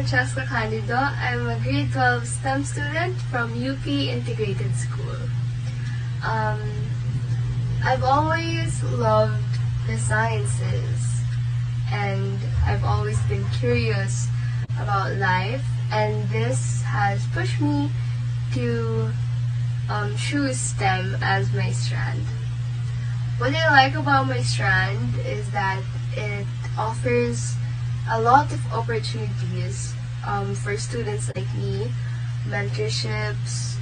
Francesca Candido. I'm a grade 12 STEM student from UP Integrated School. I've always loved the sciences, and I've always been curious about life, and this has pushed me to choose STEM as my strand. What I like about my strand is that it offers a lot of opportunities for students like me, mentorships,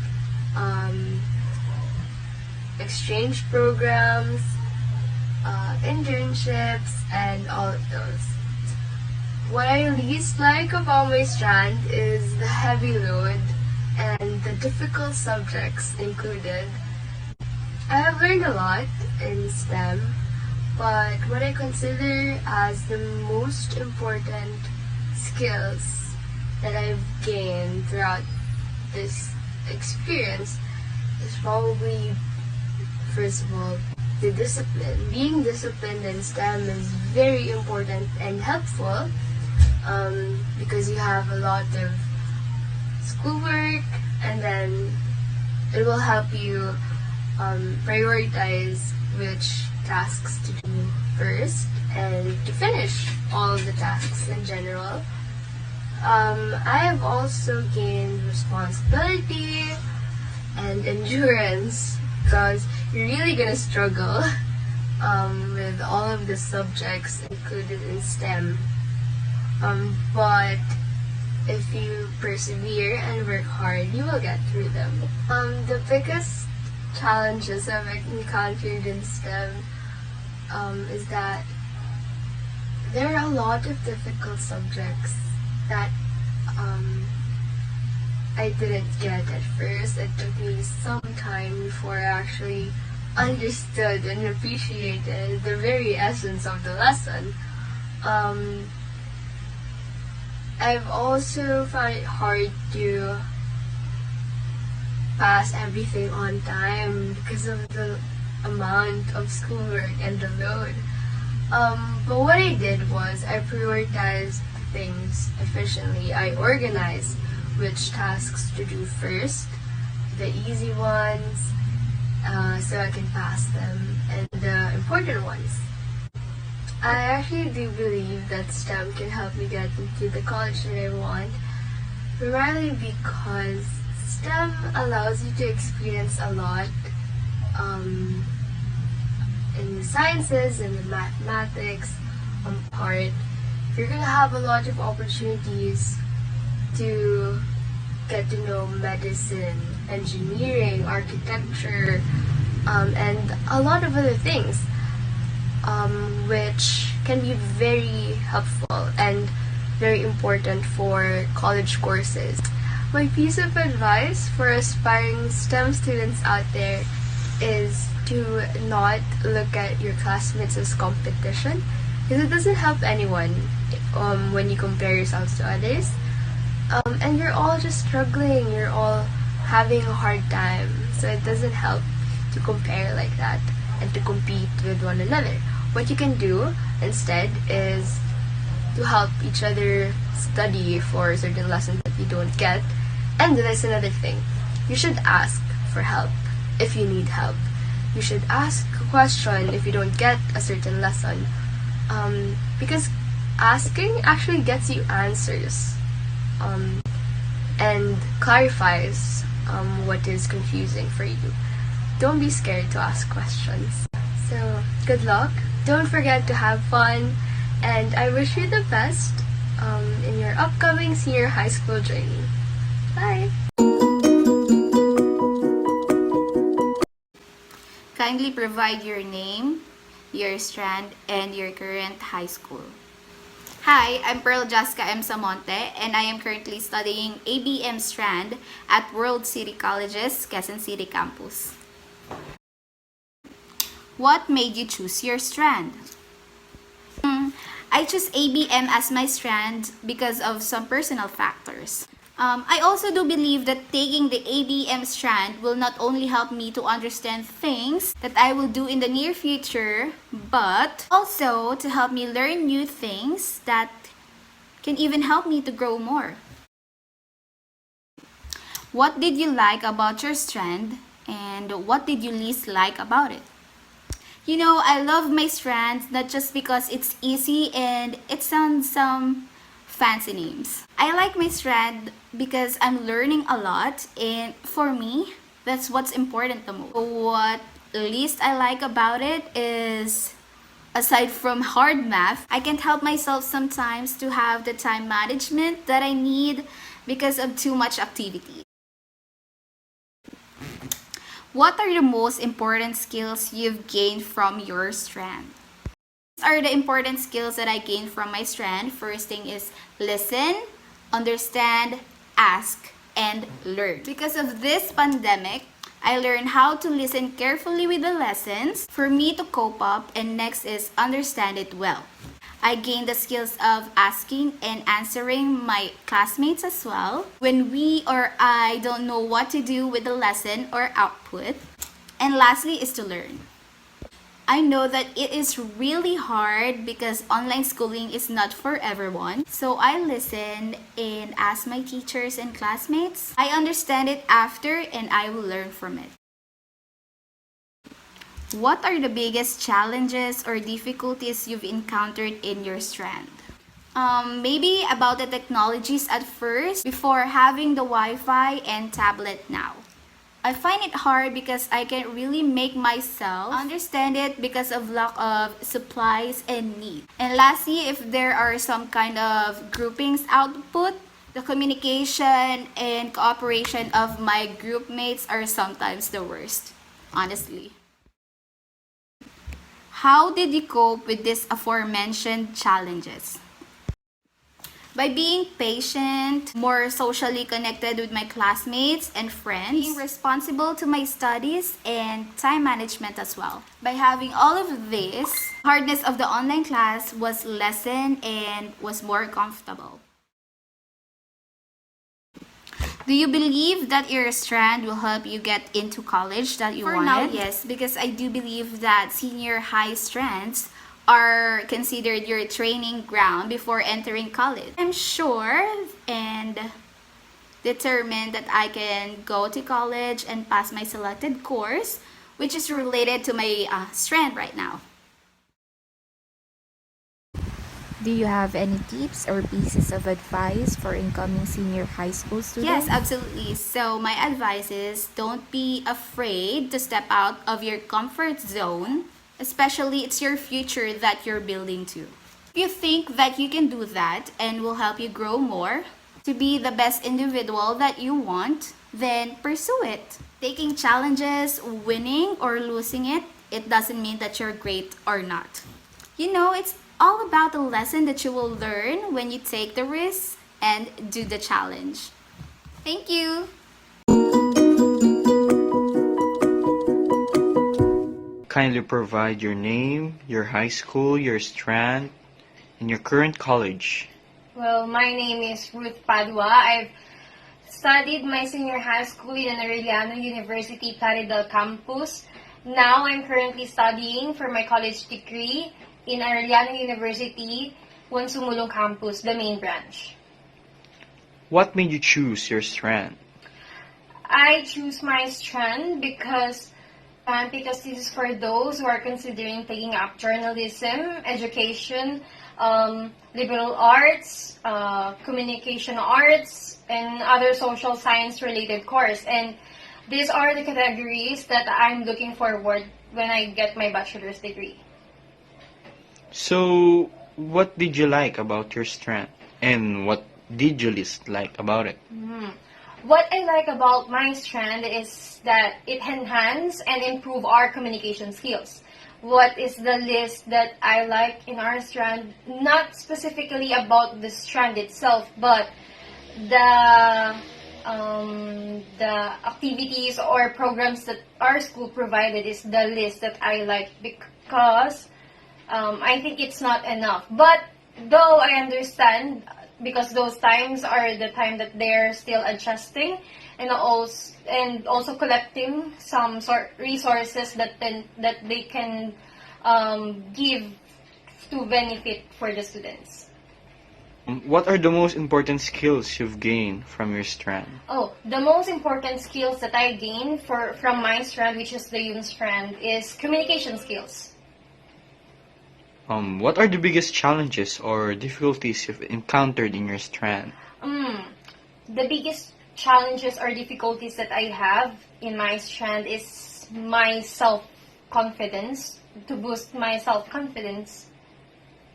exchange programs, internships, and all of those. What I least like about my strand is the heavy load and the difficult subjects included. I have learned a lot in STEM, but what I consider as the most important skills that I've gained throughout this experience is probably, first of all, the discipline. Being disciplined in STEM is very important and helpful because you have a lot of schoolwork, and then it will help you prioritize which tasks to do first and to finish all of the tasks in general. I have also gained responsibility and endurance because you're really gonna struggle with all of the subjects included in STEM. But if you persevere and work hard, you will get through them. The biggest challenges I've encountered in STEM is that there are a lot of difficult subjects that I didn't get at first. It took me some time before I actually understood and appreciated the very essence of the lesson. I've also found it hard to pass everything on time because of the amount of schoolwork and the load. But what I did was I prioritized things efficiently. I organized which tasks to do first, the easy ones, so I can pass them, and the important ones. I actually do believe that STEM can help me get into the college that I want, primarily because STEM allows you to experience a lot in the sciences and the mathematics part. You're gonna have a lot of opportunities to get to know medicine, engineering, architecture, and a lot of other things, which can be very helpful and very important for college courses. My piece of advice for aspiring STEM students out there is to not look at your classmates as competition, because it doesn't help anyone when you compare yourselves to others. And you're all just struggling, you're all having a hard time, so it doesn't help to compare like that and to compete with one another. What you can do instead is to help each other study for certain lessons that you don't get. And that's another thing. You should ask for help if you need help. You should ask a question if you don't get a certain lesson. Because asking actually gets you answers and clarifies what is confusing for you. Don't be scared to ask questions. So, good luck. Don't forget to have fun, and I wish you the best in your upcoming senior high school journey. Bye! Kindly provide your name, your strand, and your current high school. Hi, I'm Pearl Jessica M. Samonte, and I am currently studying ABM Strand at World City College's Quezon City campus. What made you choose your strand? I chose ABM as my strand because of some personal factors. I also do believe that taking the ABM strand will not only help me to understand things that I will do in the near future, but also to help me learn new things that can even help me to grow more. What did you like about your strand, and what did you least like about it? You know, I love my strands not just because it's easy and it sounds some fancy names. I like my strand because I'm learning a lot, and for me, that's what's important the most. What least I like about it is, aside from hard math, I can't help myself sometimes to have the time management that I need because of too much activity. What are the most important skills you've gained from your strand? These are the important skills that I gained from my strand. First thing is listen, understand, ask, and learn. Because of this pandemic, I learned how to listen carefully with the lessons for me to cope up, and next is understand it well. I gained the skills of asking and answering my classmates as well when we or I don't know what to do with the lesson or output. And lastly is to learn. I know that it is really hard because online schooling is not for everyone. So I listened and asked my teachers and classmates. I understand it after and I will learn from it. What are the biggest challenges or difficulties you've encountered in your strand? Maybe about the technologies at first before having the Wi-Fi and tablet now. I find it hard because I can't really make myself understand it because of lack of supplies and need. And lastly, if there are some kind of groupings output, the communication and cooperation of my group mates are sometimes the worst, honestly. How did you cope with these aforementioned challenges? By being patient, more socially connected with my classmates and friends, being responsible to my studies, and time management as well. By having all of this, hardness of the online class was lessened and was more comfortable. Do you believe that your strand will help you get into college that you wanted? For now, yes, because I do believe that senior high strands are considered your training ground before entering college. I'm sure and determined that I can go to college and pass my selected course, which is related to my strand right now. Do you have any tips or pieces of advice for incoming senior high school students? Yes, absolutely. So my advice is don't be afraid to step out of your comfort zone, especially it's your future that you're building to. If you think that you can do that and will help you grow more to be the best individual that you want, then pursue it. Taking challenges, winning or losing it, it doesn't mean that you're great or not. You know, it's all about the lesson that you will learn when you take the risk and do the challenge. Thank you! Kindly provide your name, your high school, your strand, and your current college. Well, my name is Ruth Padua. I've studied my senior high school in Arellano University, Plaridel campus. Now I'm currently studying for my college degree in Arellano University, Sumulong campus, the main branch. What made you choose your strand? I choose my strand because this is for those who are considering taking up journalism, education, liberal arts, communication arts, and other social science related course. And these are the categories that I'm looking forward when I get my bachelor's degree. So, what did you like about your strand? And what did you least like about it? What I like about my strand is that it enhances and improve our communication skills. What is the list that I like in our strand? Not specifically about the strand itself, but the activities or programs that our school provided is the list that I like because I think it's not enough. But though I understand, because those times are the time that they're still adjusting and also collecting some resources that they can give to benefit for the students. What are the most important skills you've gained from your strand? Oh, the most important skills that I gained from my strand, which is the Yun strand, is communication skills. What are the biggest challenges or difficulties you've encountered in your strand? The biggest challenges or difficulties that I have in my strand is my self-confidence, to boost my self-confidence.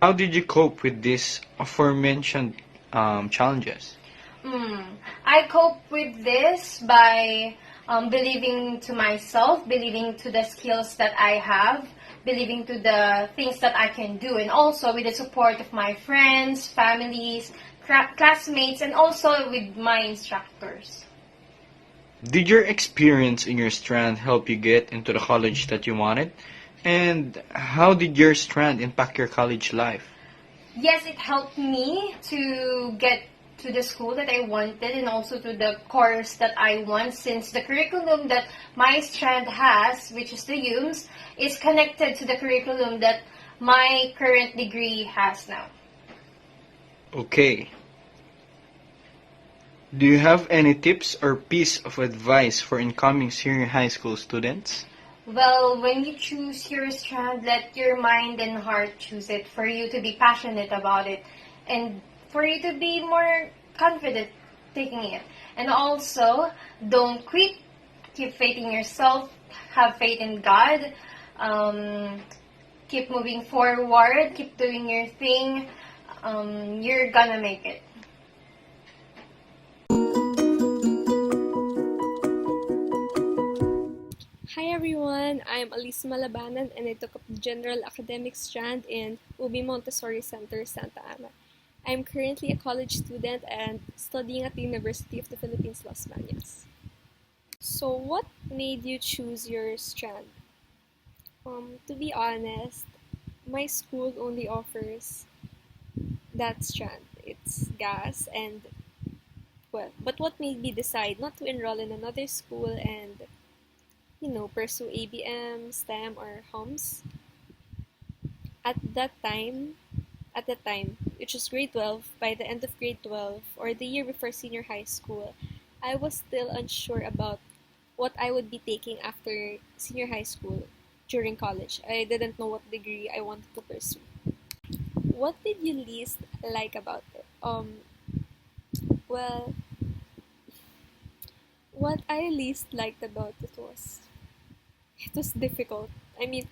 How did you cope with these aforementioned challenges? I cope with this by believing to myself, believing to the skills that I have, believing to the things that I can do, and also with the support of my friends, families, classmates, and also with my instructors. Did your experience in your strand help you get into the college that you wanted? And how did your strand impact your college life? Yes, it helped me to get to the school that I wanted and also to the course that I want, since the curriculum that my strand has, which is the UMS, is connected to the curriculum that my current degree has now. Okay. Do you have any tips or piece of advice for incoming senior high school students? Well, when you choose your strand, let your mind and heart choose it, for you to be passionate about it and for you to be more confident taking it. And also, don't quit. Keep faith in yourself. Have faith in God. Keep moving forward. Keep doing your thing. You're gonna make it. Hi everyone, I'm Alice Malabanan and I took up the General Academic Strand in Ubi Montessori Center, Santa Ana. I'm currently a college student and studying at the University of the Philippines, Las Bañas. So what made you choose your strand? To be honest, my school only offers that strand. It's gas and but what made me decide not to enroll in another school and pursue ABM, STEM, or HOMS. At at the time, which was grade 12, by the end of grade 12, or the year before senior high school, I was still unsure about what I would be taking after senior high school during college. I didn't know what degree I wanted to pursue. What did you least like about it? Well, what I least liked about it was difficult. I mean,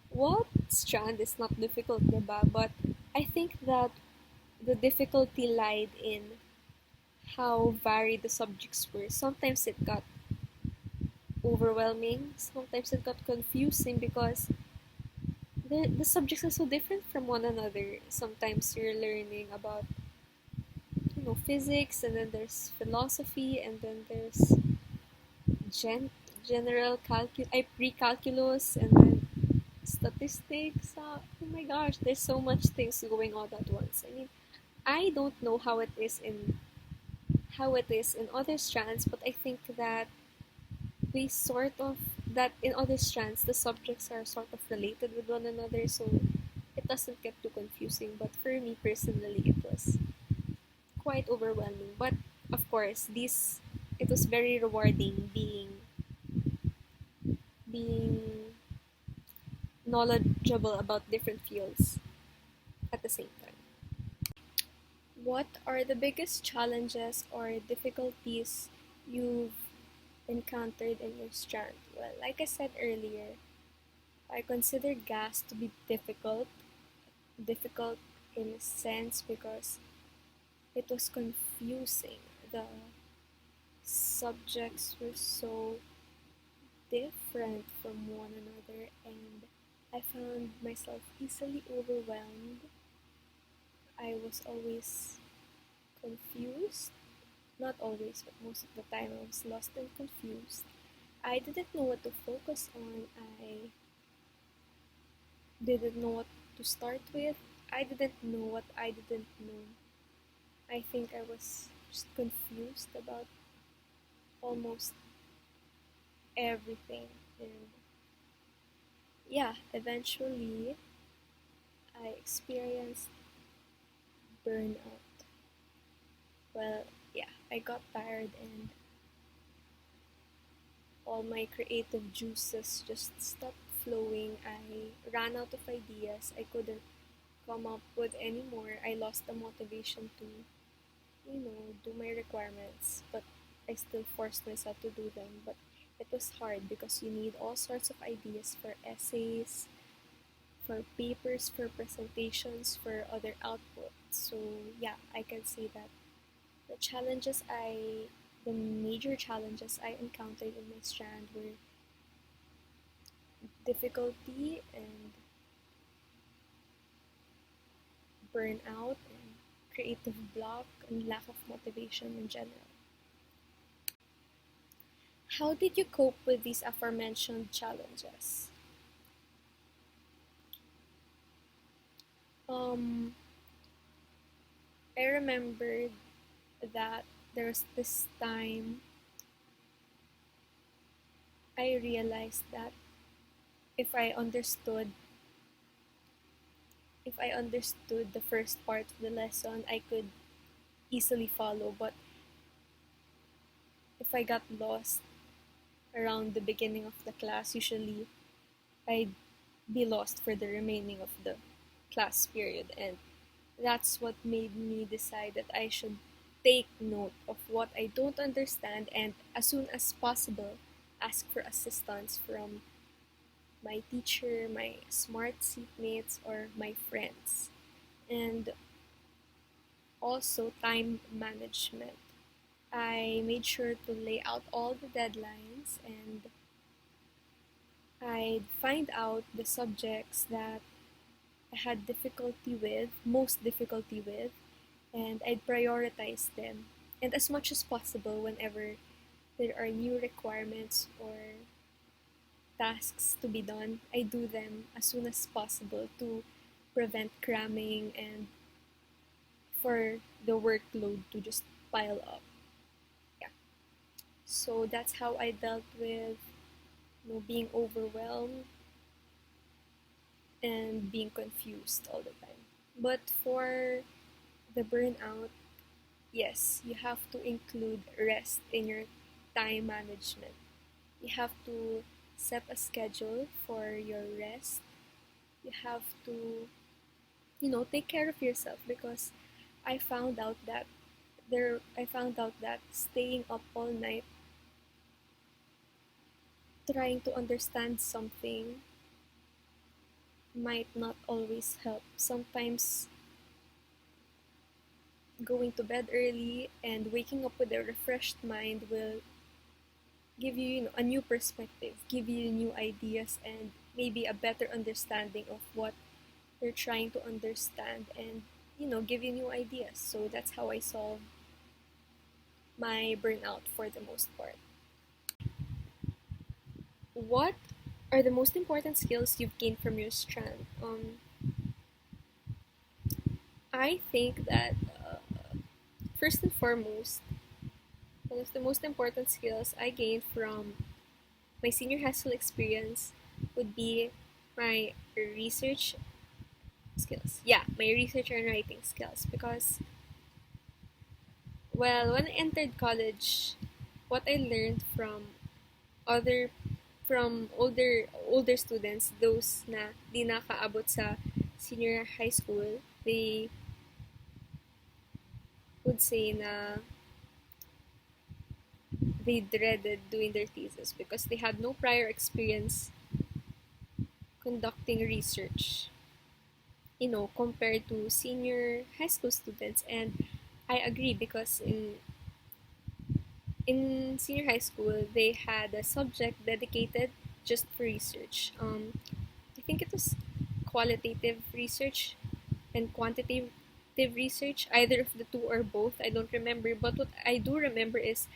what strand is not difficult, diba? But I think that the difficulty lied in how varied the subjects were. Sometimes it got overwhelming, sometimes it got confusing because the subjects are so different from one another. Sometimes you're learning about physics, and then there's philosophy, and then there's gen- pre-calculus, and then statistics. Oh my gosh, there's so much things going on at once. I mean, I don't know how it is in other strands, but I think that we sort of that in other strands the subjects are sort of related with one another, so it doesn't get too confusing. But for me personally, it was quite overwhelming. But of course, it was very rewarding being knowledgeable about different fields at the same time. What are the biggest challenges or difficulties you've encountered in your strand? Well, like I said earlier, I consider gas to be difficult in a sense because it was confusing. The subjects were so different from one another, and I found myself easily overwhelmed. I was always confused. Not always, but most of the time I was lost and confused. I didn't know what to focus on. I didn't know what to start with. I didn't know what I didn't know. I think I was just confused about almost everything. And yeah, eventually I experienced burnout. well, yeah, I got tired and all my creative juices just stopped flowing. I ran out of ideas. I couldn't come up with any more. I lost the motivation to, do my requirements, but I still forced myself to do them. But it was hard because you need all sorts of ideas for essays, for papers, for presentations, for other output. So yeah, I can say that the challenges the major challenges I encountered in my strand were difficulty and burnout and creative block and lack of motivation in general. How did you cope with these aforementioned challenges? Um, I remembered that there was this time I realized that if I understood if I understood the first part of the lesson, I could easily follow. But if I got lost around the beginning of the class, usually I'd be lost for the remaining of the class period. And that's what made me decide that I should take note of what I don't understand and as soon as possible ask for assistance from my teacher, my smart seatmates, or my friends. And also time management. I made sure to lay out all the deadlines and I'd find out the subjects that I had most difficulty with, and I'd prioritize them. And as much as possible, whenever there are new requirements or tasks to be done, I do them as soon as possible to prevent cramming and for the workload to just pile up. Yeah. So that's how I dealt with being overwhelmed and being confused all the time. But for the burnout, yes, you have to include rest in your time management. You have to set a schedule for your rest. You have to, take care of yourself because I found out that staying up all night trying to understand something might not always help. Sometimes going to bed early and waking up with a refreshed mind will give you, a new perspective, give you new ideas and maybe a better understanding of what you're trying to understand and give you new ideas. So that's how I solve my burnout for the most part. What are the most important skills you've gained from your strand? I think that first and foremost, one of the most important skills I gained from my senior high school experience would be my research skills. Yeah, my research and writing skills because, well, when I entered college, what I learned other from older students, those na di nakaabot sa senior high school, they would say na they dreaded doing their thesis because they had no prior experience conducting research, compared to senior high school students. And I agree because in senior high school, they had a subject dedicated just for research. I think it was qualitative research and quantitative research, either of the two or both. I don't remember. But what I do remember is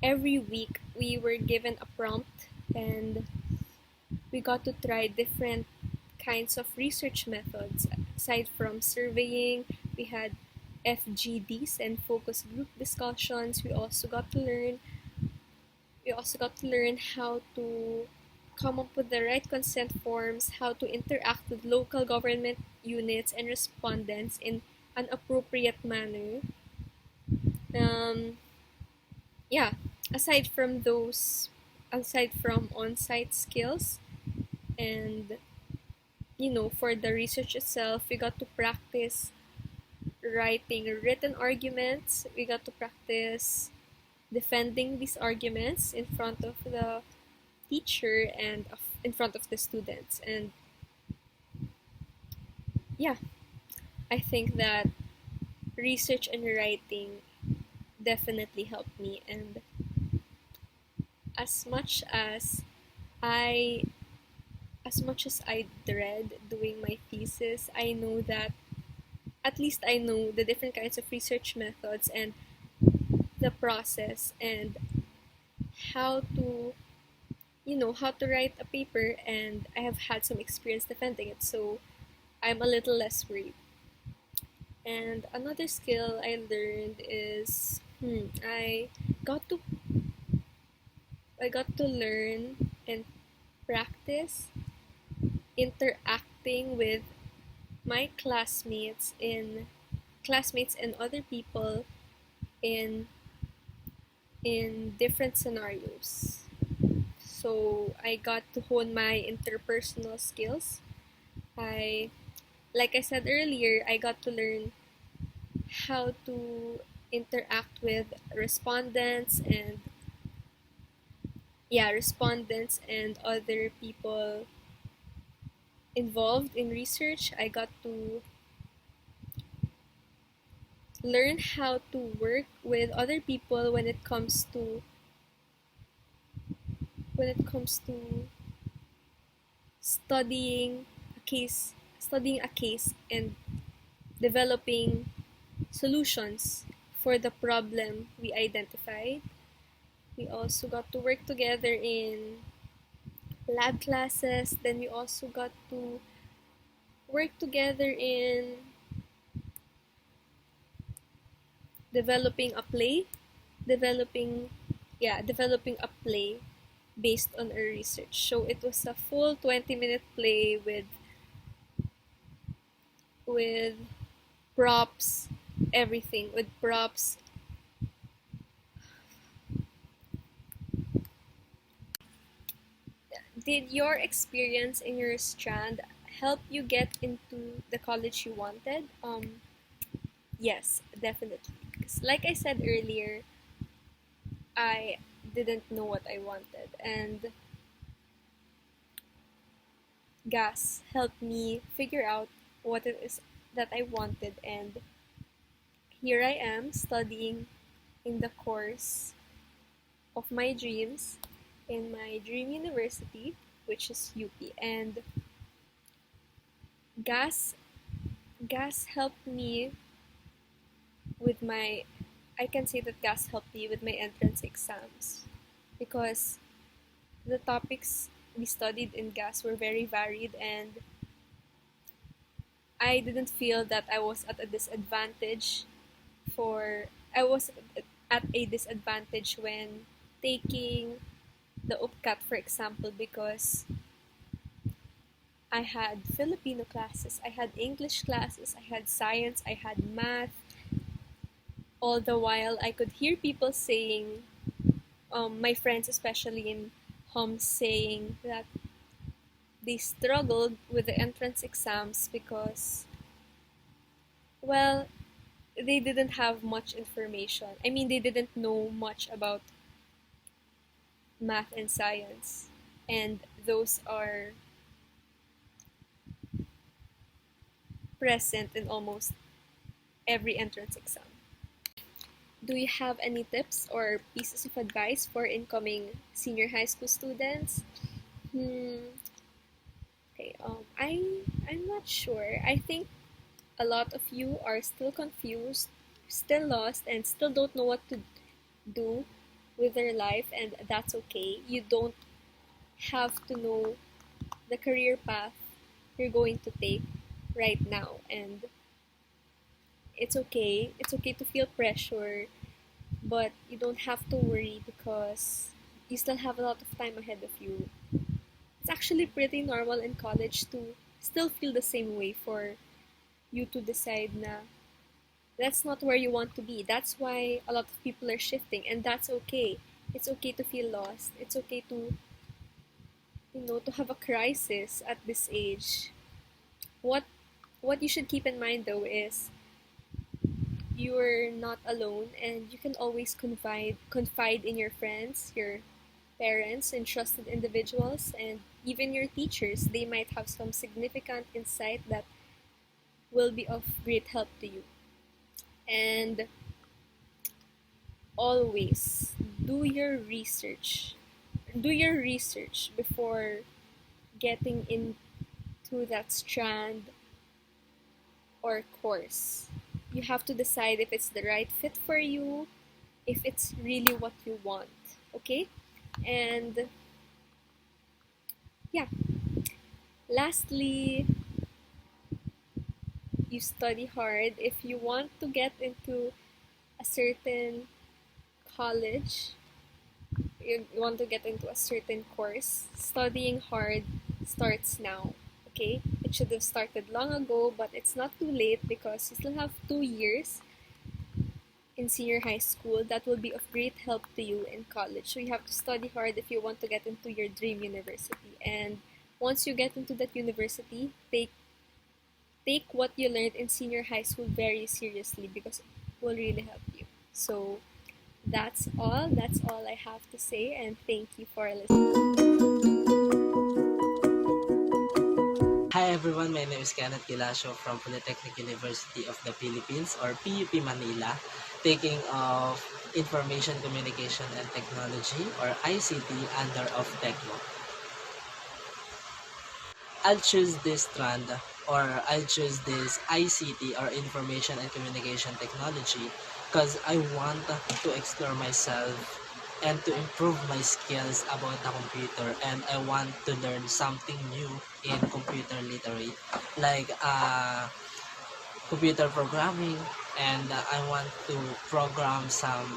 every week we were given a prompt and we got to try different kinds of research methods. Aside from surveying, we had FGDs and focus group discussions. We also got to learn how to come up with the right consent forms, how to interact with local government units and respondents in an appropriate manner. Um, yeah, aside from those, aside from on-site skills, and for the research itself, we got to practice writing written arguments. We got to practice defending these arguments in front of the teacher and in front of the students. And yeah, I think that research and writing definitely helped me. And as much as I as much as I dread doing my thesis, I know that at least I know the different kinds of research methods and the process and how to how to write a paper, and I have had some experience defending it, so I'm a little less worried. And another skill I learned is got to I got to learn and practice interacting with my classmates and other people in different scenarios. So I got to hone my interpersonal skills. Like I said earlier, I got to learn how to interact with respondents and other people involved in research. I got to learn how to work with other people when it comes to studying studying a case and developing solutions for the problem we identified. We also got to work together in lab classes. Then we also got to work together in developing a play, developing a play based on our research. So it was a full 20-minute play with props, everything with props. Did your experience in your strand help you get into the college you wanted? Yes, definitely. 'Cause like I said earlier, I didn't know what I wanted, and GAS helped me figure out what it is that I wanted, and here I am studying in the course of my dreams in my dream university, which is UP. And GAS helped me with my I can say that GAS helped me with my entrance exams, because the topics we studied in GAS were very varied, and I didn't feel that I was at a disadvantage for I was at a disadvantage when taking the UPCAT, for example, because I had Filipino classes, I had English classes, I had science, I had math. All the while, I could hear people saying, my friends, especially in homes, saying that they struggled with the entrance exams because, well, they didn't have much information. I mean, they didn't know much about math and science, and those are present in almost every entrance exam. Do you have any tips or pieces of advice for incoming senior high school students? Okay, I'm not sure. I think a lot of you are still confused, still lost, and still don't know what to do with their life, and that's okay. You don't have to know the career path you're going to take right now, and it's okay. It's okay to feel pressure, but you don't have to worry because you still have a lot of time ahead of you. It's actually pretty normal in college to still feel the same way, for you to decide na That's not where you want to be. That's why a lot of people are shifting, and that's okay. It's okay to feel lost. It's okay to, to have a crisis at this age. What you should keep in mind though is you're not alone, and you can always confide in your friends, your parents, and trusted individuals, and even your teachers. They might have some significant insight that will be of great help to you. And always do your research. Do your research before getting into that strand or course. You have to decide if it's the right fit for you, if it's really what you want. Okay? And yeah, lastly, you study hard. If you want to get into a certain college, you want to get into a certain course, studying hard starts now. Okay? It should have started long ago, but it's not too late because you still have 2 years in senior high school that will be of great help to you in college. So you have to study hard if you want to get into your dream university. And once you get into that university, take what you learned in senior high school very seriously because it will really help you. So that's all. That's all I have to say, and thank you for listening. Hi everyone, my name is Kenneth Gilasio from Polytechnic University of the Philippines or PUP Manila, taking of Information Communication and Technology or ICT under of Techno. I'll choose this strand or I'll choose this ICT or Information and Communication Technology because I want to explore myself and to improve my skills about the computer, and I want to learn something new in computer literate like computer programming, and I want to program some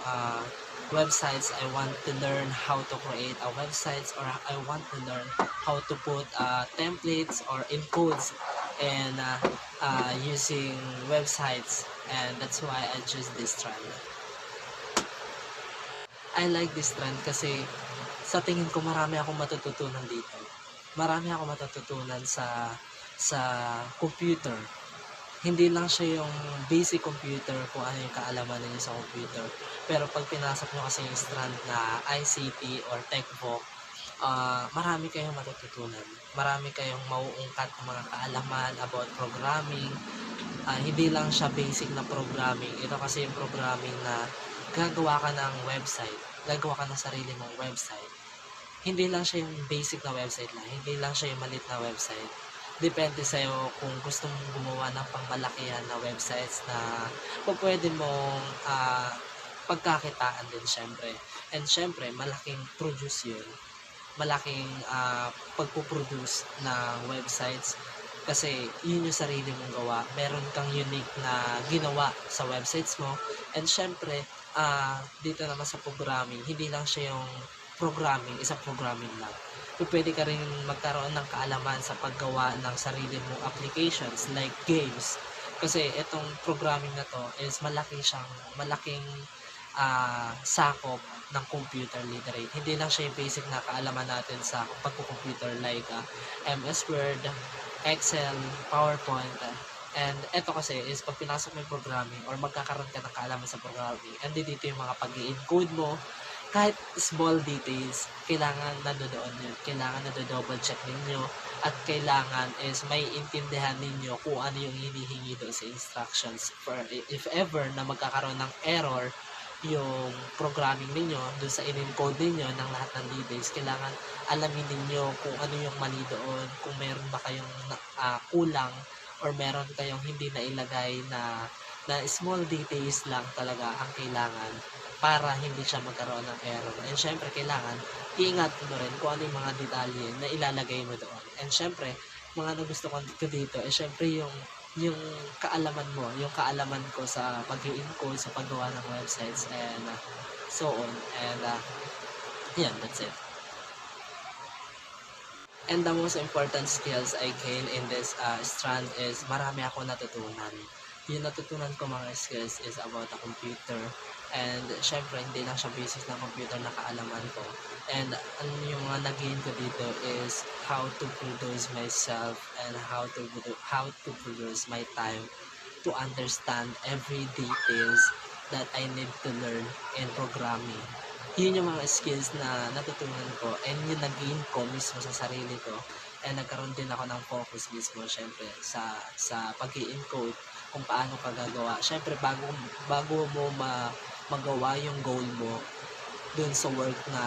websites. I want to learn how to create a websites, or I want to learn how to put templates or encodes and using websites, and that's why I choose this trend. I like this trend kasi sa tingin ko marami akong matututunan dito. Marami akong matututunan sa computer. Hindi lang siya yung basic computer kung ano yung kaalaman ninyo sa computer. Pero pag pinasok nyo kasi yung strand na ICT or TechVoc, marami kayong matututunan. Marami kayong mauungkat ng mga kaalaman about programming. Hindi lang siya basic na programming. Ito kasi yung programming na gagawa ka ng website. Gagawa ka ng sarili mong website. Hindi lang siya yung basic na website lang. Hindi lang siya yung maliit na website. Depende sa'yo kung gusto mong gumawa ng pangmalakihan na websites na pwede mong pagkakitaan din syempre. And syempre, malaking produce yun. Malaking pagpuproduce ng websites kasi yun yung sarili mong gawa. Meron kang unique na ginawa sa websites mo. And syempre, dito naman sa programming, hindi lang siya yung programming, isang programming lang. Pwede ka rin magkaroon ng kaalaman sa paggawa ng sarili mong applications like games. Kasi itong programming na to is malaking sakop ng computer literate. Hindi lang siya yung basic na kaalaman natin sa pagko-computer like MS Word, Excel, PowerPoint, and ito kasi is pag pinasok mo yung programming or magkakaroon ka ng kaalaman sa programming, and dito yung mga pag-i-encode mo, kahit small details, kailangan nandoon yun. Kailangan double check ninyo at kailangan is may intindihan ninyo kung ano yung hinihingi doon sa instructions. For if ever na magkakaroon ng error yung programming ninyo doon sa in-encode ninyo ng lahat ng details, kailangan alamin ninyo kung ano yung mali doon, kung meron ba kayong kulang or meron kayong hindi na ilagay na small details lang talaga ang kailangan para hindi siya magkaroon ng error. And syempre, kailangan iingat mo rin kung ano yung mga detalye na ilalagay mo doon. And syempre, mga gusto ko dito, syempre yung kaalaman mo, yung kaalaman ko sa pag-i-encode, sa paggawa ng websites, and so on. And yeah, that's it. And the most important skills I gain in this strand is marami ako natutunan. yung natutunan ko mga skills is about a computer. And syempre, hindi lang siya basic na computer na kaalaman ko. And ano yung mga nag-gain ko dito is how to produce myself and how to produce my time to understand every details that I need to learn in programming. Yun yung mga skills na natutunan ko and yung nag-gain ko mismo sa sarili ko. And nagkaroon din ako ng focus mismo syempre sa pag-i-encode kung paano ka gagawa. Syempre bago mo magawa yung goal mo dun sa work na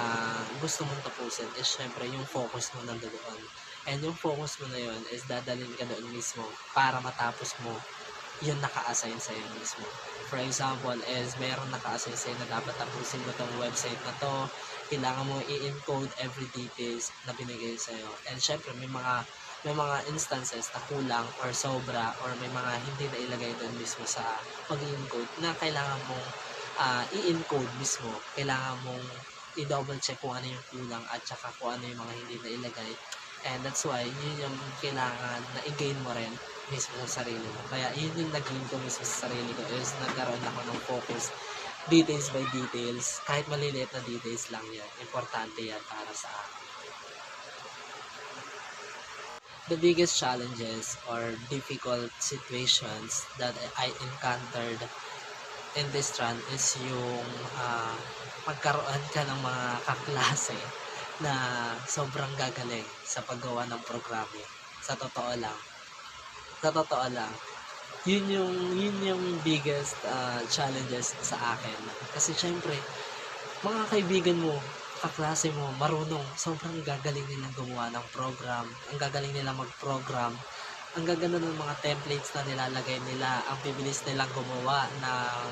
gusto mong tapusin is syempre yung focus mo nandoon. And yung focus mo na yun is dadalhin ka doon mismo para matapos mo yung naka-assign sa'yo mismo. For example, is meron naka-assign sa'yo na dapat tapusin mo tong website na to, kailangan mo i-encode every details na binigay sa'yo. And syempre, may mga instances na kulang or sobra or may mga hindi na ilagay doon mismo sa pag-encode na kailangan mong i-encode mismo. Kailangan mong i-double check kung ano yung kulang at saka kung ano yung mga hindi na ilagay. And that's why, yun yung kailangan na i-gain mo rin mismo sa sarili mo. Kaya yun yung nag-gain ko mismo sa sarili ko is nagkaroon ako ng focus details by details. Kahit maliliit na details lang yan. Importante yan para sa akin. The biggest challenges or difficult situations that I encountered in this strand is yung magkaroon ka ng mga kaklase na sobrang gagaling sa paggawa ng programming. Sa totoo lang, yun yung biggest challenges sa akin. Kasi syempre, mga kaibigan mo, kaklase mo, marunong, sobrang gagaling nilang gumawa ng program, ang gagaling nilang mag-program, ang gaganda ng mga templates na nilalagay nila, ang bibilis nilang gumawa ng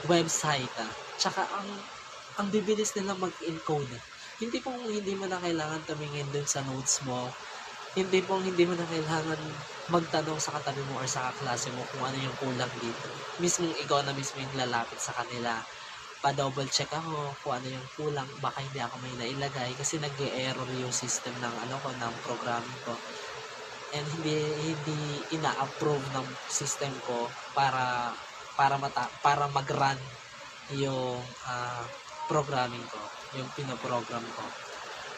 website. Tsaka ang bibilis nilang mag-encode. Hindi mo na kailangan tumingin dun sa notes mo. Hindi mo na kailangan magtanong sa katabi mo or sa kaklase mo kung ano yung kulang dito. Mismo ikaw na mismo yung lalapit sa kanila. Pa-double check ako kung ano yung kulang. Baka hindi ako may nailagay kasi nag-error yung system ng programming ko. And hindi ina-approve ng system ko para mag-run yung programming ko, yung pinoprogram ko.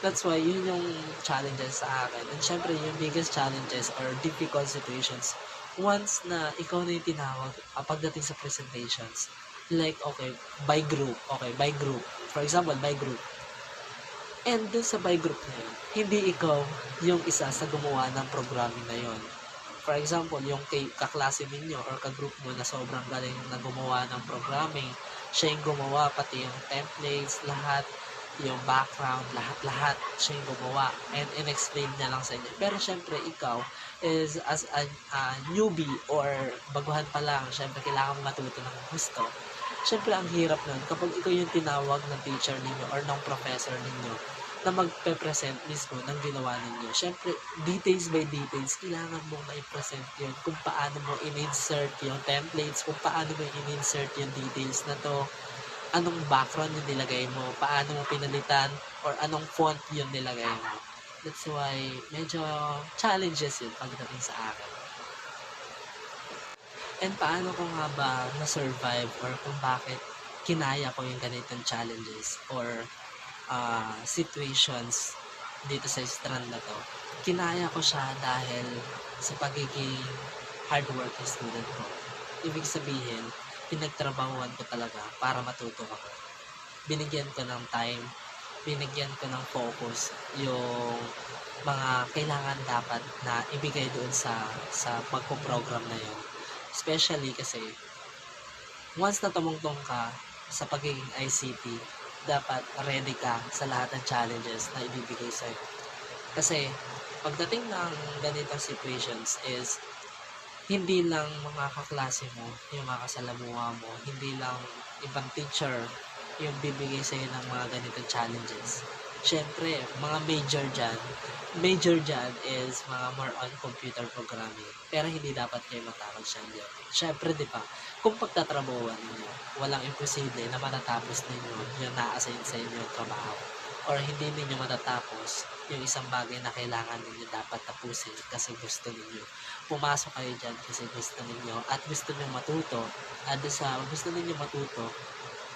That's why yun yung challenges sa akin. And syempre yung biggest challenges or difficult situations once na ikaw na yung tinawag pagdating sa presentations. Like, by group. For example, by group. And dun sa by group na yun, hindi ikaw yung isa sa gumawa ng programming na yun. For example, yung kaklase ninyo or kagroup mo na sobrang galing na gumawa ng programming, siya yung gumawa, pati yung templates, lahat, yung background, lahat, siya yung gumawa and in-explain niya lang sa inyo. Pero syempre, ikaw is as a newbie or baguhan pa lang, syempre kailangan matuto ng gusto. Syempre, ang hirap nun kapag ikaw yung tinawag ng teacher ninyo or ng professor ninyo na magpe-present mismo ng ginawa ninyo. Syempre, details by details, kailangan mong ma-present yun kung paano mo in-insert yung templates, kung paano mo in-insert yung details na to, anong background yung nilagay mo, paano mo pinalitan, or anong font yung nilagay mo. That's why, medyo challenges yun pagdating sa akin. And paano ko nga ba na-survive or kung bakit kinaya ko yung ganitong challenges or situations dito sa strand na to. Kinaya ko siya dahil sa pagiging hardworking student ko. Ibig sabihin, pinagtrabahuan ko talaga para matuto ako. Binigyan ko ng time, binigyan ko ng focus yung mga kailangan dapat na ibigay doon sa magpo-program na yun. Especially kasi once na tumungtong ka sa pagiging ICT, dapat ready ka sa lahat ng challenges na ibibigay sa'yo. Kasi pagdating ng ganitong situations is hindi lang mga kaklase mo, yung mga kasalamuha mo, hindi lang ibang teacher yung bibigay sa'yo ng mga ganitong challenges. Siyempre, mga major dyan is mga more on computer programming. Pero hindi dapat kayo matakot siya dyan. Siyempre, di ba, kung pagtatrabahuan ninyo, walang imposible na matatapos ninyo yung na-assign sa inyo trabaho. or hindi ninyo matatapos yung isang bagay na kailangan ninyo dapat tapusin kasi gusto ninyo. Pumasok kayo dyan kasi gusto ninyo at gusto ninyo matuto. At sa gusto ninyo matuto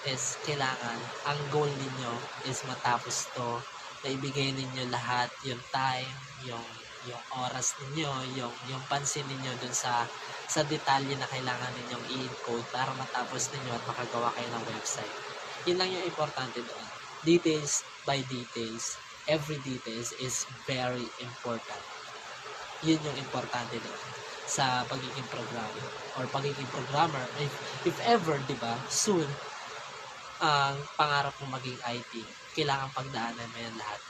is kailangan, ang goal ninyo is matapos to, na ibigay ninyo lahat, yung time, yung oras ninyo, yung pansin ninyo dun sa detalye na kailangan ninyong i-encode para matapos ninyo at makagawa kayo ng website. Yun lang yung importante doon. Details by details. Every details is very important. Yun yung importante doon sa pagiging programmer or pagiging programmer. If ever, di ba, soon, ang pangarap mo maging IT, kailangan pagdaanan mo yan lahat.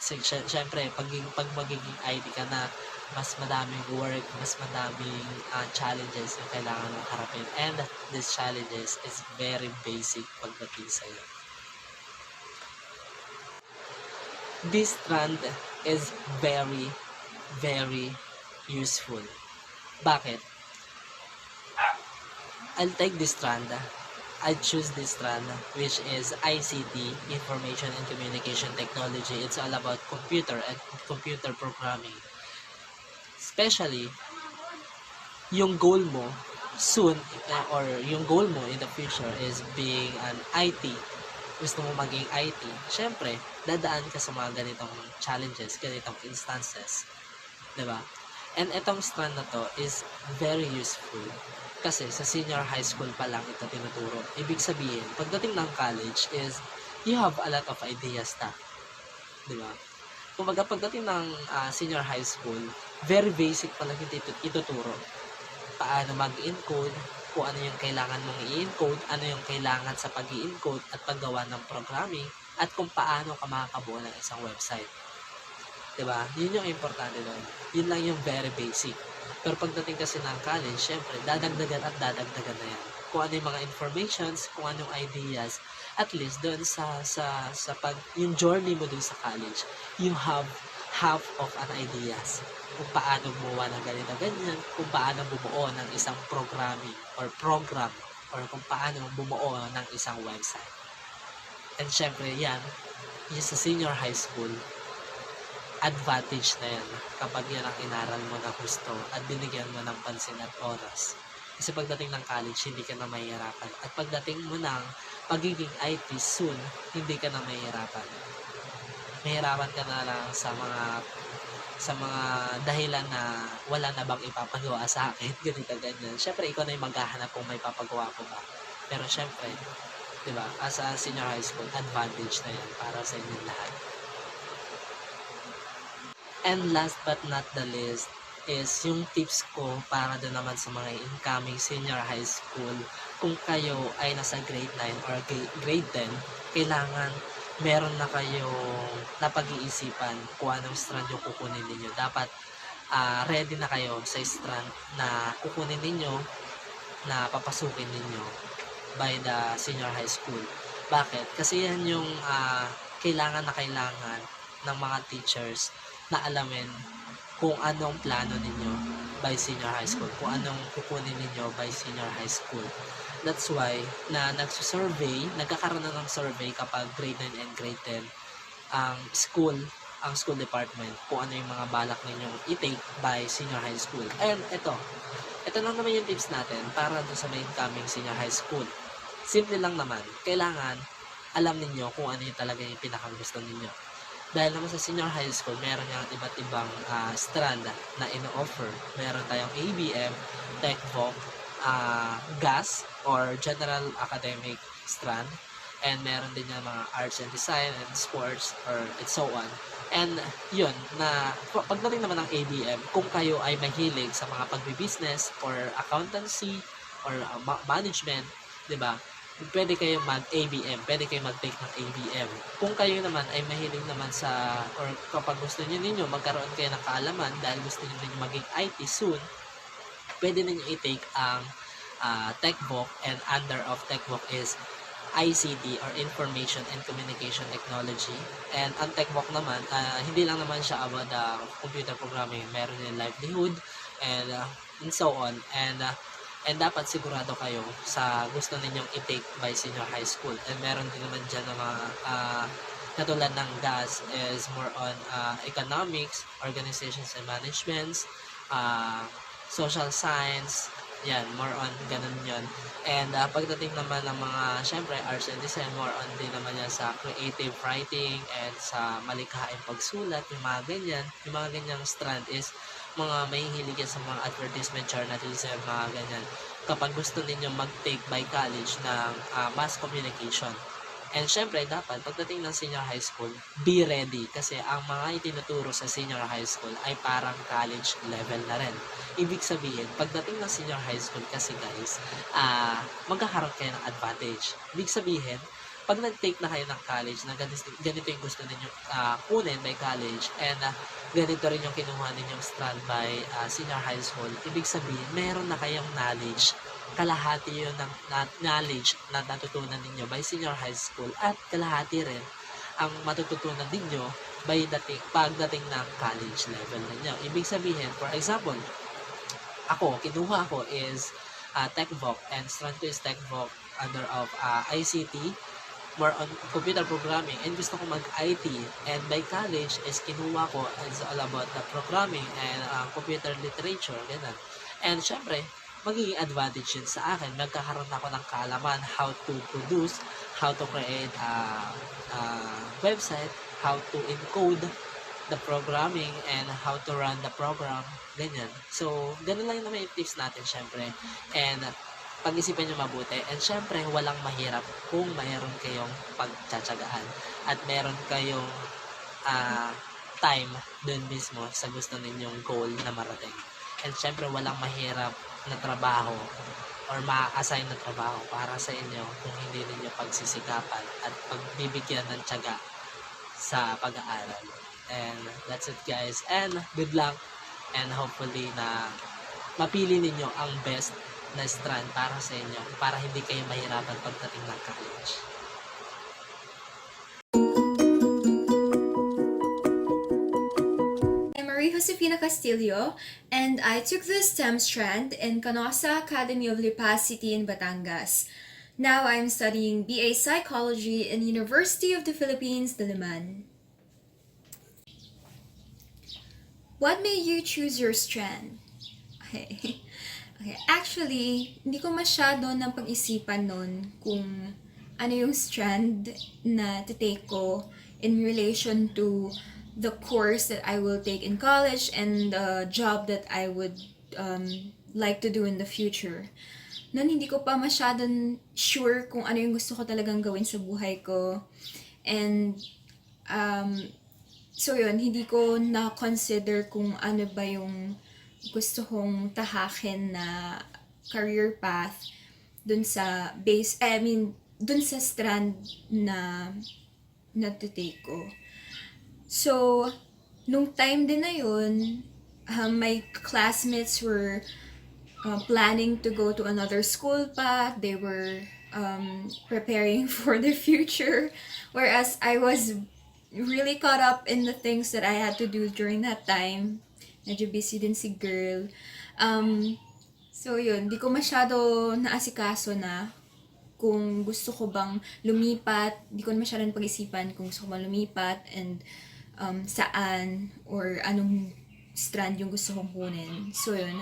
Siyempre, pag magiging IT ka na, mas madaming work, mas madaming challenges yung kailangan mong harapin. And these challenges is very basic pagdating sa'yo. This strand is very, very useful. Bakit? I'll take this strand. I choose this strand, which is ICT, Information and Communication Technology. It's all about computer and computer programming. Especially, yung goal mo soon, or yung goal mo in the future is being an IT. Gusto mo maging IT. Siyempre, dadaan ka sa mga ganitong challenges, ganitong instances. Diba? And itong strand na to is very useful. Kasi sa senior high school pa lang ito tinuturo. Ibig sabihin, pagdating ng college is, you have a lot of ideas na. Diba? Kumbaga, pagdating ng senior high school, very basic pa lang ituturo. Paano mag-encode, kung ano yung kailangan mong i-encode, ano yung kailangan sa pag-i-encode at paggawa ng programming, at kung paano ka makakabuo ng isang website. Diba? Yun yung importante doon. Yun lang yung very basic. Pero pagdating kasi ng college, syempre, dadagdagan at dadagdagan na yan. Kung ano yung mga informations, kung anong ideas, at least doon yung journey mo doon sa college, you have half of an ideas. Kung paano gumawa ng ganito-ganyan, kung paano bumuo ng isang programming or program, or kung paano bumuo ng isang website. And syempre, yan sa senior high school, advantage na yan kapag yan ang inaral mo na gusto at binigyan mo ng pansin at oras. Kasi pagdating ng college, hindi ka na mahihirapan. At pagdating mo ng pagiging IT soon, hindi ka na mahihirapan. Mahihirapan ka na lang sa mga dahilan na wala na bang ipapagawa sa akin, ganito ganyan. Syempre, ikaw na yung maghahanap kung may papagawa ko ba. Pero syempre, di ba, as a senior high school, advantage na yan para sa inyong lahat. And last but not the least is yung tips ko para doon naman sa mga incoming senior high school. Kung kayo ay nasa grade 9 or grade 10, kailangan meron na kayong napag-iisipan kung anong strand yung kukunin ninyo. Dapat ready na kayo sa strand na kukunin ninyo, na papasukin ninyo by the senior high school. Bakit? Kasi yan yung kailangan ng mga teachers na alamin kung anong plano ninyo by senior high school, kung anong kukunin ninyo by senior high school. That's why na nagkakaroon na ng survey kapag grade 9 and grade 10 ang school department kung ano yung mga balak ninyong i-take by senior high school. And ito lang naman yung tips natin para doon sa may incoming senior high school. Simple lang naman, kailangan alam ninyo kung ano yung talaga yung pinakagusto ninyo. Dahil naman sa senior high school, meron yung iba't ibang strand na ino-offer. Meron tayong ABM, TechVoc, GAS, or General Academic Strand. And meron din yung mga Arts and Design and Sports, or and so on. And yun, na pagdating naman ng ABM, kung kayo ay mahilig sa mga pagbibusiness or accountancy or management, di ba? Pwede kayong mag-ABM, pwede kayong mag-take ng ABM. Kung kayo naman ay mahilig naman or kapag gusto ninyo magkaroon kayo ng kaalaman dahil gusto niyo maging IT soon, pwede ninyo i-take ang TechVoc, and under of TechVoc is ICT or Information and Communication Technology. And ang TechVoc naman, hindi lang naman siya about computer programming, meron yung livelihood and so on. And dapat sigurado kayo sa gusto ninyong i-take by senior high school. And meron din naman dyan ng mga Katulad ng GAS is more on economics, organizations and managements, uh, social science, yan, more on ganun yon. And pagdating naman ng mga, syempre, arts and design, more on din naman yan sa creative writing and sa malikhaing pagsulat, yung mga ganyang strand is mga mahihilig yan sa mga advertisement, journalism, mga ganyan. Kapag gusto ninyo mag-take by college ng mass communication. And syempre, dapat, pagdating ng senior high school, be ready. Kasi ang mga itinuturo sa senior high school ay parang college level na rin. Ibig sabihin, pagdating ng senior high school kasi guys, magkakaroon kayo ng advantage. Ibig sabihin, pag nag-take na kayo ng college, na ganito yung gusto ninyo kunin by college, and ganito rin yung kinuha ninyong strand by senior high school, ibig sabihin, meron na kayong knowledge, kalahati yun ng knowledge na natutunan ninyo by senior high school, at kalahati rin ang matututunan ninyo pagdating ng college level ninyo. Ibig sabihin, for example, kinuha ko is Tech Voc, and strand ko is Tech Voc under of ICT, more on computer programming, and gusto ko mag-IT, and by college is kinuha ko is all about the programming and computer literature, ganun. And syempre, magiging advantage yun sa akin. Magkakaroon ako ng kaalaman how to produce, how to create a website, how to encode the programming, and how to run the program, ganyan. So, ganun lang naman yung tips natin, syempre. And pag-isipan nyo mabuti. And syempre, walang mahirap kung mayroon kayong pagtsatsagaan at meron kayong time dun mismo sa gusto ninyong goal na marating. And syempre, walang mahirap na trabaho or ma-assign na trabaho para sa inyo kung hindi ninyo pagsisikapan at pagbibigyan ng tiyaga sa pag-aaral. And that's it, guys. And good luck, and hopefully na mapili ninyo ang best na strand para sa inyo, para hindi kayo mahirapan pagdating ng college. I'm Marie Josefina Castillo, and I took the STEM strand in Canosa Academy of Lipa City in Batangas. Now I'm studying BA Psychology in University of the Philippines, Diliman. What made you choose your strand? Okay, actually, hindi ko masyado ng pag-isipan nun kung ano yung strand na titake ko in relation to the course that I will take in college and the job that I would like to do in the future. Noon, hindi ko pa masyadong sure kung ano yung gusto ko talagang gawin sa buhay ko. And, so yun, hindi ko na-consider kung ano ba yung gusto kong tahakin na career path dun sa dun sa strand na natitake ko. So, nung time din na yun, my classmates were planning to go to another school path. They were preparing for their future, whereas I was really caught up in the things that I had to do during that time. Medyo busy din si girl. So yun, di ko masyado naasikaso na kung gusto ko bang lumipat. Di ko masyadong pag-isipan kung gusto ko bang lumipat and saan or anong strand yung gusto kong kunin. So yun,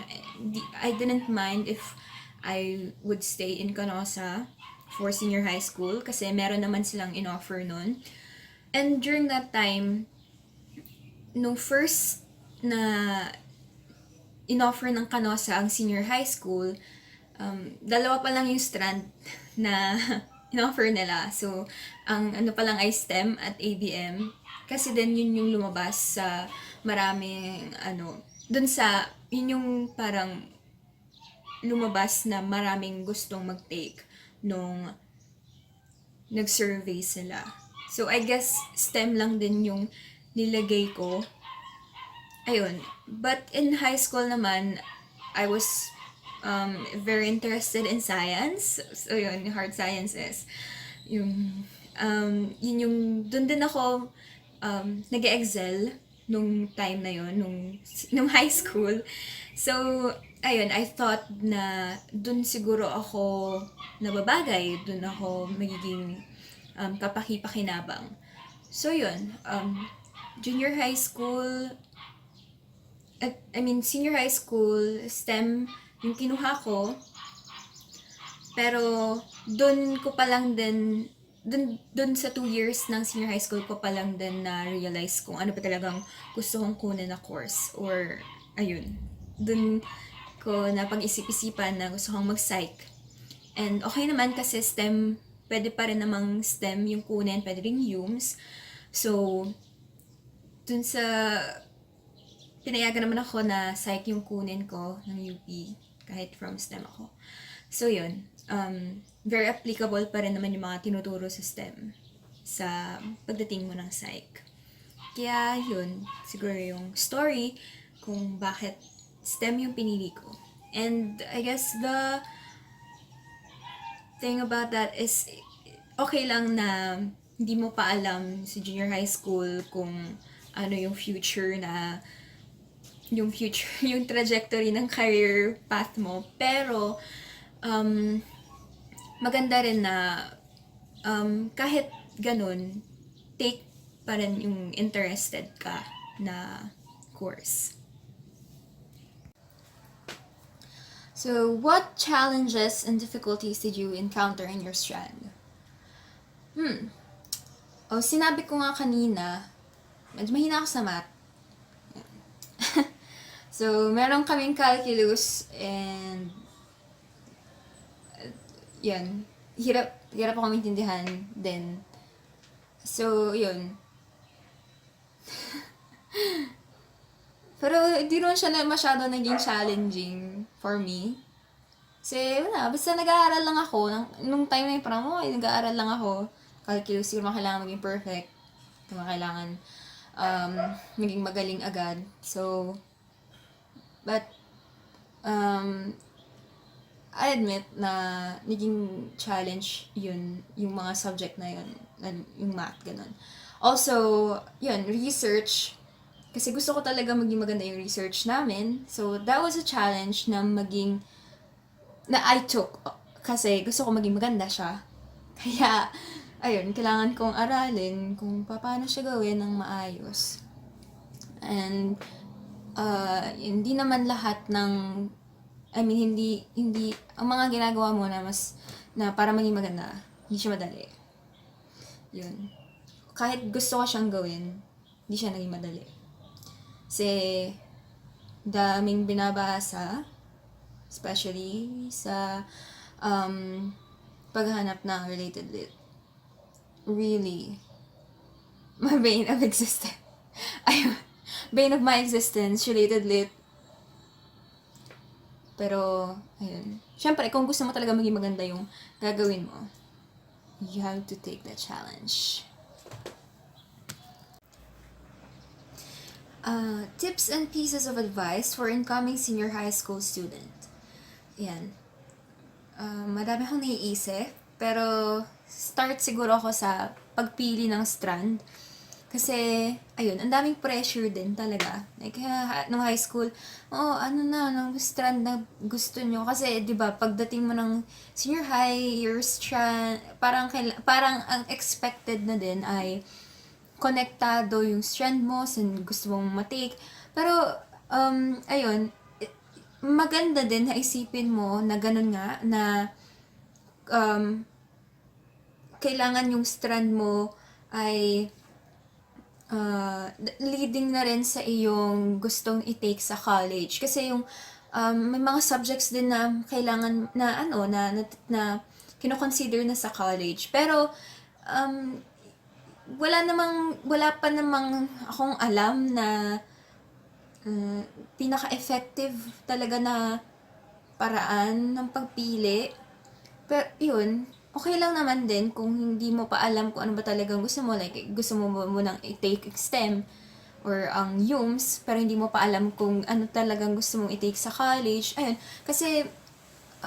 I didn't mind if I would stay in Canosa for senior high school kasi meron naman silang in-offer nun. And during that time, nung first na in-offer ng Canosa ang senior high school, dalawa pa lang yung strand na in-offer nila. So, ang ano pa lang ay STEM at ABM. Kasi din yun yung lumabas sa maraming, yun yung parang lumabas na maraming gustong mag-take nung nag-survey sila. So, I guess STEM lang din yung nilagay ko. Ayun. But in high school naman, I was very interested in science. So, yun, hard sciences. Yun dun din ako nag-excel nung time na yun, nung high school. So, ayun, I thought na dun siguro ako nababagay, dun ako magiging kapaki-pakinabang. So yun, junior high school, senior high school, STEM yung kinuha ko. Pero, dun ko pa lang din, dun sa 2 years ng senior high school ko pa lang din na-realize kung ano pa talagang gusto kong kunin na course. Or, ayun, dun ko napag-isip-isipan na gusto kong mag-psych. And okay naman kasi STEM, pwede pa rin namang STEM yung kunin, pwede rin UMS. So, dun sa pinayagan naman ako na psych yung kunin ko ng UP, kahit from STEM ako. So yun, very applicable pa rin naman yung mga tinuturo sa STEM sa pagdating mo ng psych. Kaya yun, siguro yung story kung bakit STEM yung pinili ko. And I guess the thing about that is, okay lang na hindi mo pa alam sa junior high school kung ano yung future, yung trajectory ng career path mo. Pero, maganda rin na kahit ganun, take pa rin yung interested ka na course. So, what challenges and difficulties did you encounter in your strand? Sinabi ko nga kanina, medyo mahina ako sa math. So, meron kaming calculus and yun, hirap ako maintindihan din. So, yun. Pero, di naman siya masyado naging challenging for me. Kasi, wala, basta nag-aaral lang ako. Nung time na yun, parang, nag-aaral lang ako. Calculus, siguro kailangan maging perfect. Kailangan maging magaling agad. So, but, I admit na naging challenge yun, yung mga subject na yun, yung math, ganun. Also, yun, research. Kasi gusto ko talaga maging maganda yung research namin. So, that was a challenge na I took. Kasi gusto ko maging maganda siya. Kaya, ayun, kailangan kong aralin kung paano siya gawin ng maayos. And, hindi naman lahat ng hindi ang mga ginagawa mo na para maging maganda, hindi siya madali. Yun. Kahit gusto ko siyang gawin, hindi siya naging madali. Kasi, daming binabasa, especially sa paghanap ng related lit. Really, my bane of existence. Bane of my existence, related lit. Pero, ayun. Siyempre, kung gusto mo talaga maging maganda yung gagawin mo, you have to take that challenge. Tips and pieces of advice for incoming senior high school student. Yan. Madami akong naiisip, pero start siguro ako sa pagpili ng strand. Kasi, ayun, ang daming pressure din talaga. Like, nung high school, anong strand na gusto nyo? Kasi, di ba, pagdating mo ng senior high, your strand, parang ang expected na din ay konektado yung strand mo, gusto mong matake. Pero, ayun, maganda din na isipin mo na ganun nga, na kailangan yung strand mo ay leading na rin sa iyong gustong i-take sa college. Kasi yung may mga subjects din na kailangan na kino-consider na sa college. Pero wala pa namang akong alam na pinaka-effective talaga na paraan ng pagpili. Pero yun, okay lang naman din kung hindi mo pa alam kung ano ba talagang gusto mo. Like, gusto mo munang i-take STEM or ang UMS, pero hindi mo pa alam kung ano talagang gusto mong i-take sa college. Ayun, kasi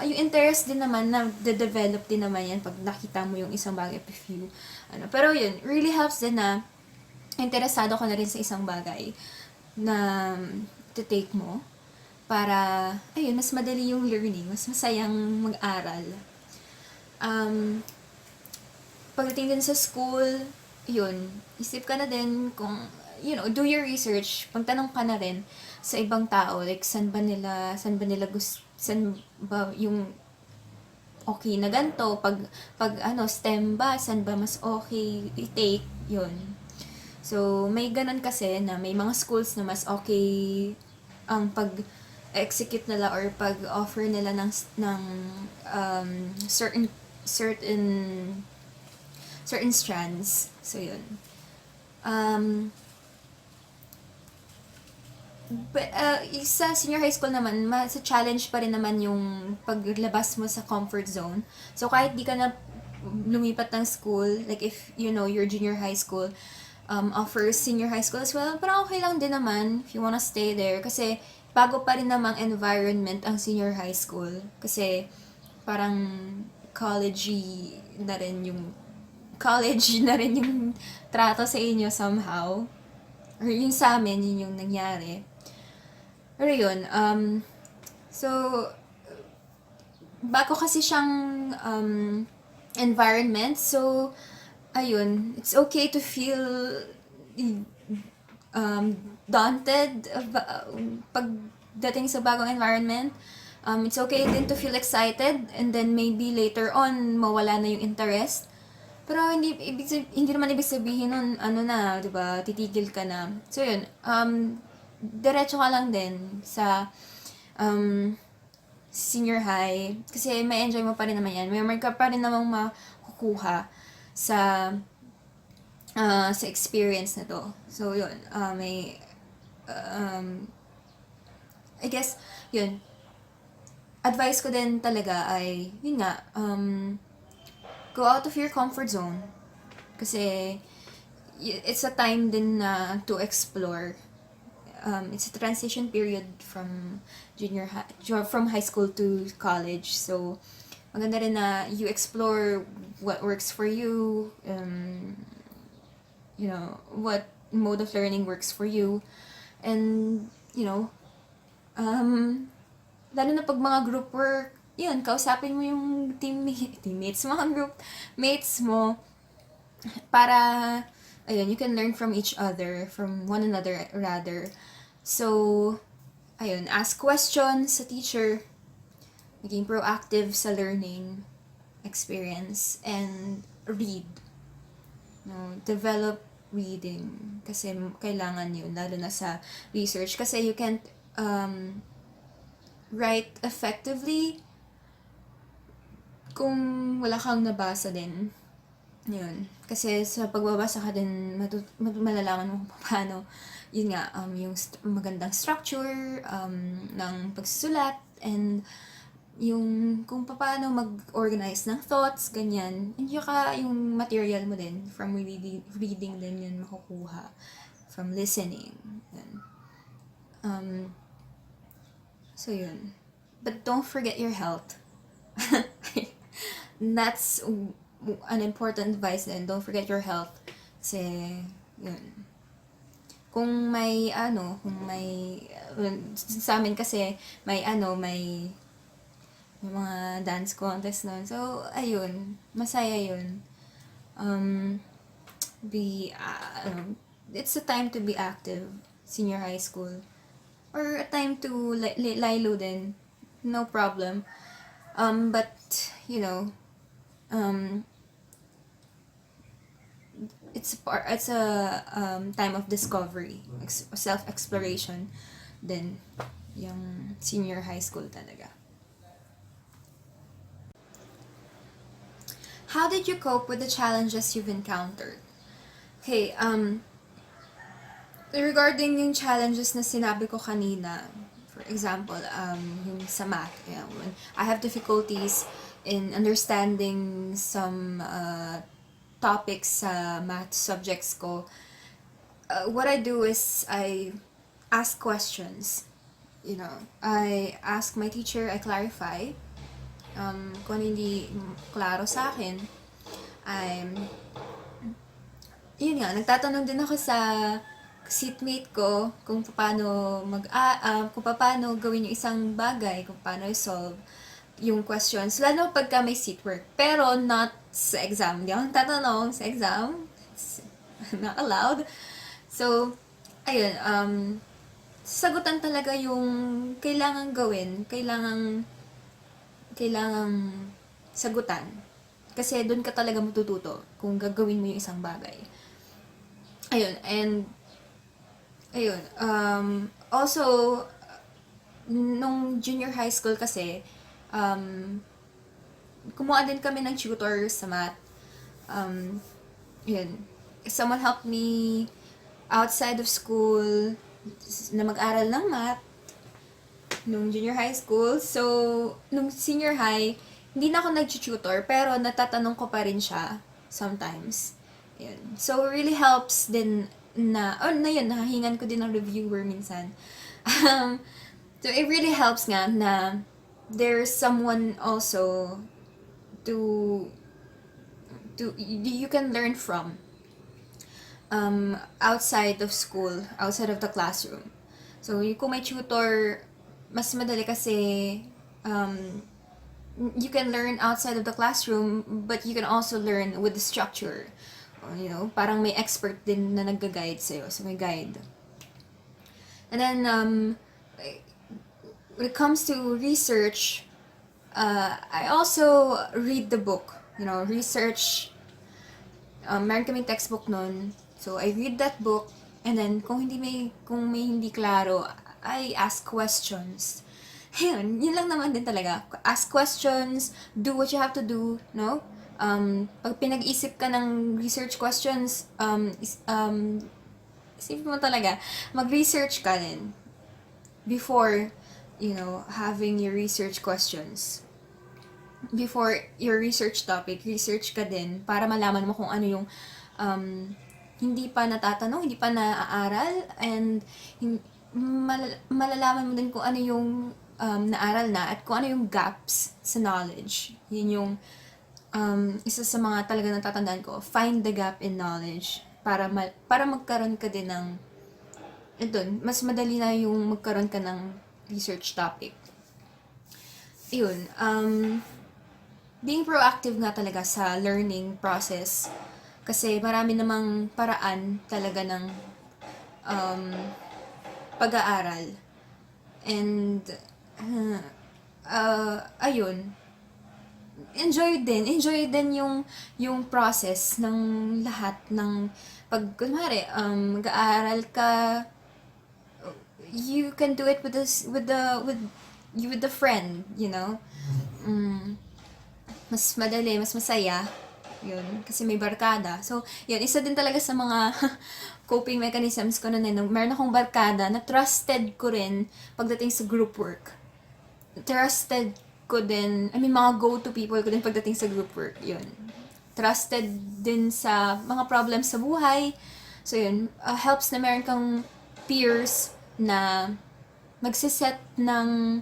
yung interest din naman na de-develop din naman yan pag nakita mo yung isang bagay pero yun, really helps din na interesado ka na rin sa isang bagay na to-take mo para, ayun, mas madali yung learning, mas masayang mag-aral. Pagdating din sa school, yun, isip ka na din kung, do your research, magtanong ka na rin sa ibang tao, like, saan ba nila saan ba yung okay na ganito, pag STEM ba, saan ba mas okay i-take, yun. So, may ganun kasi na may mga schools na mas okay ang pag-execute nila or pag-offer nila ng certain strands. So, yun. Sa senior high school naman, sa challenge pa rin naman yung paglabas mo sa comfort zone. So, kahit di ka na lumipat ng school, like if, your junior high school offers senior high school as well, parang okay lang din naman if you wanna stay there. Kasi, bago pa rin namang environment ang senior high school. Kasi, parang college na rin yung trato sa inyo somehow. Or yung sa amin, yun yung nangyari. Pero yun, so, bago kasi siyang environment, so, ayun, it's okay to feel daunted pagdating sa bagong environment. It's okay din to feel excited, and then maybe later on, mawala na yung interest. Pero hindi naman ibig sabihin nun, na, 'di ba, titigil ka na. So yun, diretso ka lang din sa senior high kasi may enjoy mo pa rin naman yan. May ka pa rin namang makukuha sa experience na to. So yun, I guess yun, advice ko din talaga ay yun nga, go out of your comfort zone kasi it's a time din na to explore. It's a transition period from from high school to college. So, maganda rin na you explore what works for you, what mode of learning works for you. And, lalo na pag mga group work, yun, kausapin mo yung teammates mo, group mates mo, para, ayun, you can learn from each other, from one another rather. So, ayun, ask questions sa teacher, maging proactive sa learning experience, and read. Develop reading, kasi kailangan yun, lalo na sa research, kasi you can't write effectively kung wala kang nabasa din. Yun. Kasi sa pagbabasa ka din, malalaman mo paano, yun nga, yung magandang structure ng pagsusulat, and yung kung paano mag-organize ng thoughts, ganyan. And yung material mo din, from reading din yun makukuha, from listening. Yun. So yun. But don't forget your health. That's an important advice din. Don't forget your health. Kasi, yun. Kung may, sa amin kasi, may mga dance contest nun. So, ayun. Masaya yun. It's a time to be active. Senior high school. Or a time to lilo din. No problem. But, it's a time of discovery, self-exploration din yung senior high school talaga. How did you cope with the challenges you've encountered? Okay, regarding yung challenges na sinabi ko kanina, for example, yung sa math, when I have difficulties in understanding some topics sa math subjects ko, what I do is I ask questions. I ask my teacher, I clarify. Kung hindi klaro sa akin, yun nga, nagtatanong din ako sa seatmate ko kung paano kung paano gawin yung isang bagay, kung paano i-solve yung questions, lalo pagka may seatwork. Pero not sa exam. Hindi ako tatanong sa exam. not allowed. So, ayun, sagutan talaga yung kailangan gawin, kailangang sagutan. Kasi doon ka talaga matututo kung gagawin mo yung isang bagay. Ayun, and ayun, also, nung junior high school kasi, kumuha din kami ng tutor sa math. Yun. Someone helped me outside of school na mag-aral ng math nung junior high school. So, nung senior high, hindi na ako nag-tutor, pero natatanong ko pa rin siya sometimes. Yun. So, really helps din na yun, nahingan ko din ng reviewer minsan. So, it really helps nga na there's someone also you can learn from outside of school, outside of the classroom. So, kung may tutor, mas madali kasi you can learn outside of the classroom, but you can also learn with the structure. You know, parang may expert din na nag-guide sa'yo, so may guide. And then, when it comes to research, I also read the book. You know, research. Meron kaming textbook nun. So, I read that book. And then, kung may hindi klaro, I ask questions. Yun lang naman din talaga. Ask questions, do what you have to do, no? Pag pinag-isip ka ng research questions, isipin mo talaga, mag-research ka din before, you know, having your research questions. Before your research topic, research ka din para malaman mo kung ano yung hindi pa natatanong, hindi pa naaaral, and malalaman mo din kung ano yung naaral na at kung ano yung gaps sa knowledge. Yun yung isa sa mga talaga natatandaan ko, find the gap in knowledge para magkaroon ka din ng mas madali na yung magkaroon ka ng research topic. Yun, being proactive nga talaga sa learning process kasi marami namang paraan talaga ng pag-aaral. And ayun, enjoy din yung process ng lahat ng pag kunwari mag-aaral ka, you can do it with the friend, you know. Mas madali, mas masaya yun kasi may barkada. So yun, isa din talaga sa mga coping mechanisms ko noon, meron akong barkada na trusted ko rin pagdating sa group work. Trusted ko din, mga go-to people ko din pagdating sa group work, yun. Trusted din sa mga problems sa buhay. So yun, helps na meron kang peers na magsiset ng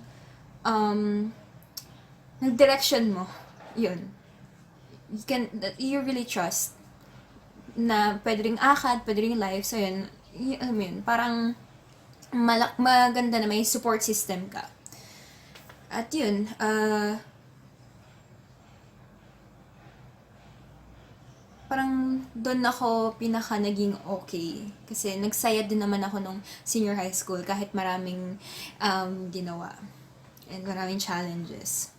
direction mo. Yun. You really trust na pwede ring akad, pwede ring life. So yun, parang maganda na may support system ka. At yun, parang doon ako pinaka naging okay. Kasi nagsayad din naman ako nung senior high school kahit maraming ginawa and maraming challenges.